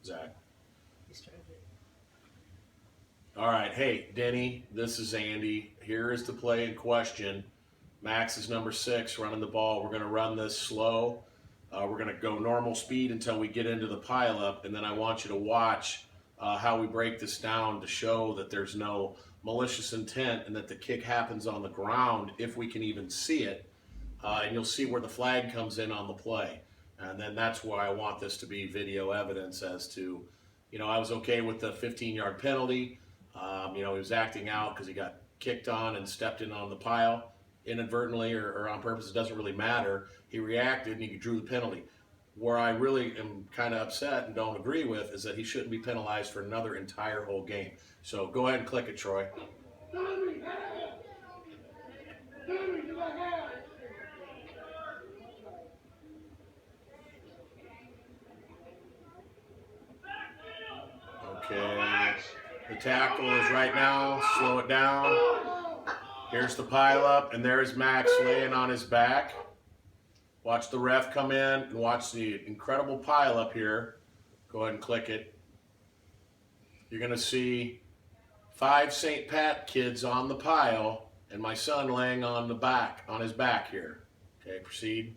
Zach. All right, hey, Denny, this is Andy. Here is the play in question. Max is number 6, running the ball. We're going to run this slow. We're going to go normal speed until we get into the pileup, and then I want you to watch how we break this down to show that there's no malicious intent and that the kick happens on the ground if we can even see it. And you'll see where the flag comes in on the play. And then that's why I want this to be video evidence as to, I was okay with the 15-yard penalty. He was acting out because he got kicked on and stepped in on the pile inadvertently or on purpose. It doesn't really matter. He reacted and he drew the penalty. Where I really am kind of upset and don't agree with is that he shouldn't be penalized for another entire whole game. So go ahead and click it, Troy. Okay, the tackle is right now. Slow it down. Here's the pileup, and there's Max laying on his back. Watch the ref come in and watch the incredible pileup here. Go ahead and click it. You're going to see 5 St. Pat kids on the pile and my son laying on his back here. Okay, proceed.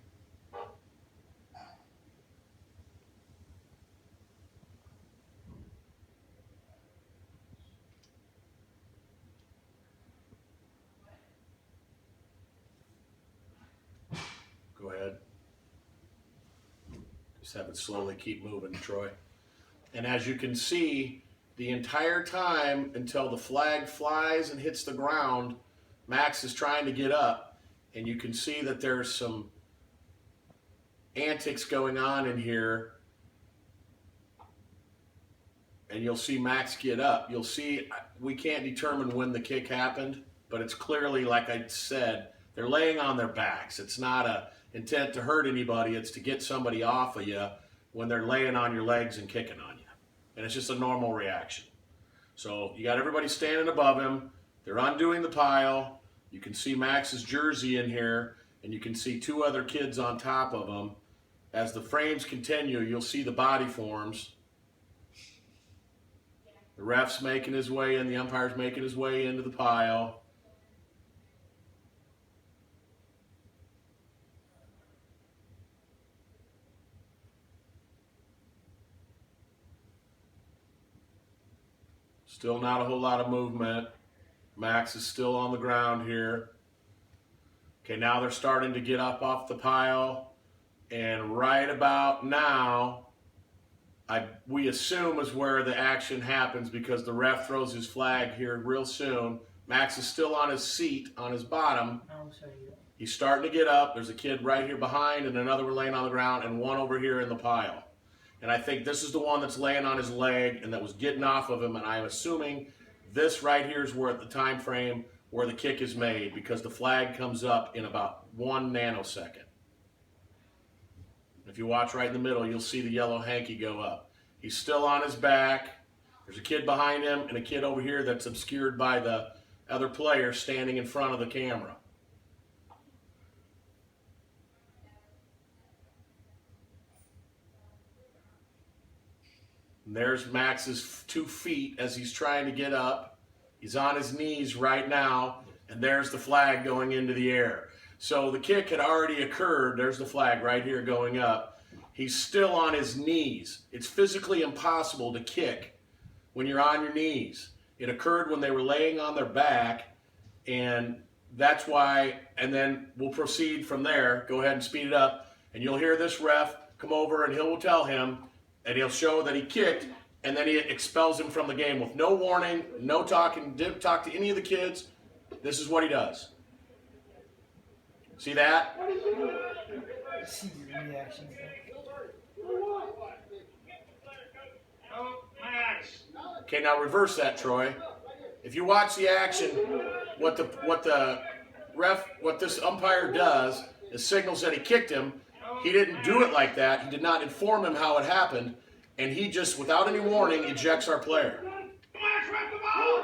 Go ahead. Just have it slowly keep moving, Troy. And as you can see, the entire time until the flag flies and hits the ground, Max is trying to get up. And you can see that there's some antics going on in here. And you'll see Max get up. You'll see we can't determine when the kick happened, but it's clearly, like I said, they're laying on their backs. It's not a intent to hurt anybody. It's to get somebody off of you when they're laying on your legs and kicking on you. And it's just a normal reaction. So you got everybody standing above him. They're undoing the pile. You can see Max's jersey in here, and you can see 2 other kids on top of him. As the frames continue, you'll see the body forms. The ref's making his way in. The umpire's making his way into the pile. Still not a whole lot of movement. Max is still on the ground here. Okay, now they're starting to get up off the pile. And right about now, we assume is where the action happens because the ref throws his flag here real soon. Max is still on his seat, on his bottom. He's starting to get up. There's a kid right here behind and another one laying on the ground and one over here in the pile. And I think this is the one that's laying on his leg and that was getting off of him. And I'm assuming this right here is where at the time frame where the kick is made because the flag comes up in about 1 nanosecond. If you watch right in the middle, you'll see the yellow hanky go up. He's still on his back. There's a kid behind him and a kid over here that's obscured by the other player standing in front of the camera. And there's Max's 2 feet as he's trying to get up. He's on his knees right now, and there's the flag going into the air. So the kick had already occurred. There's the flag right here going up. He's still on his knees. It's physically impossible to kick when you're on your knees. It occurred when they were laying on their back, and that's why, and then we'll proceed from there. Go ahead and speed it up, and you'll hear this ref come over, and he'll tell him, and he'll show that he kicked, and then he expels him from the game with no warning, no talking, didn't talk to any of the kids. This is what he does. See that? See your reaction. Okay, now reverse that, Troy. If you watch the action, what this umpire does is signals that he kicked him. He didn't do it like that. He did not inform him how it happened, and he just, without any warning, ejects our player.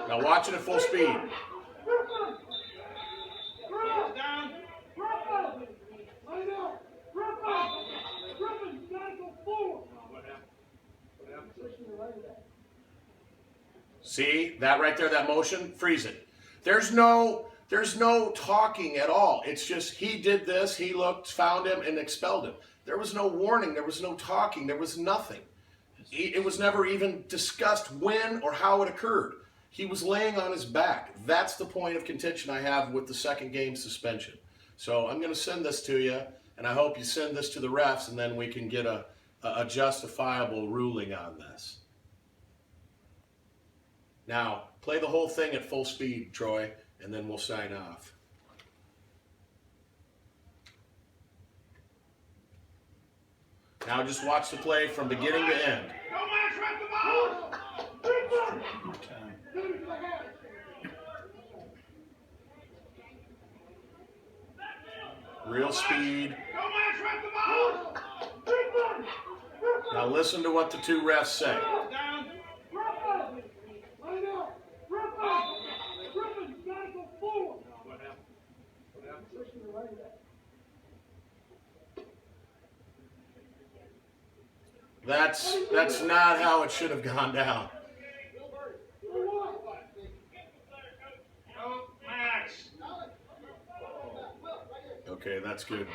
Now watch it at full speed. See that right there, that motion? Freeze it. There's no talking at all. It's just he did this, he looked, found him, and expelled him. There was no warning, there was no talking, there was nothing. It was never even discussed when or how it occurred. He was laying on his back. That's the point of contention I have with the second game suspension. So I'm going to send this to you, and I hope you send this to the refs, and then we can get a justifiable ruling on this. Now, play the whole thing at full speed, Troy, and then we'll sign off. Now just watch the play from beginning to end. Real speed. Now listen to what the two refs say. That's not how it should have gone down. Okay, that's good.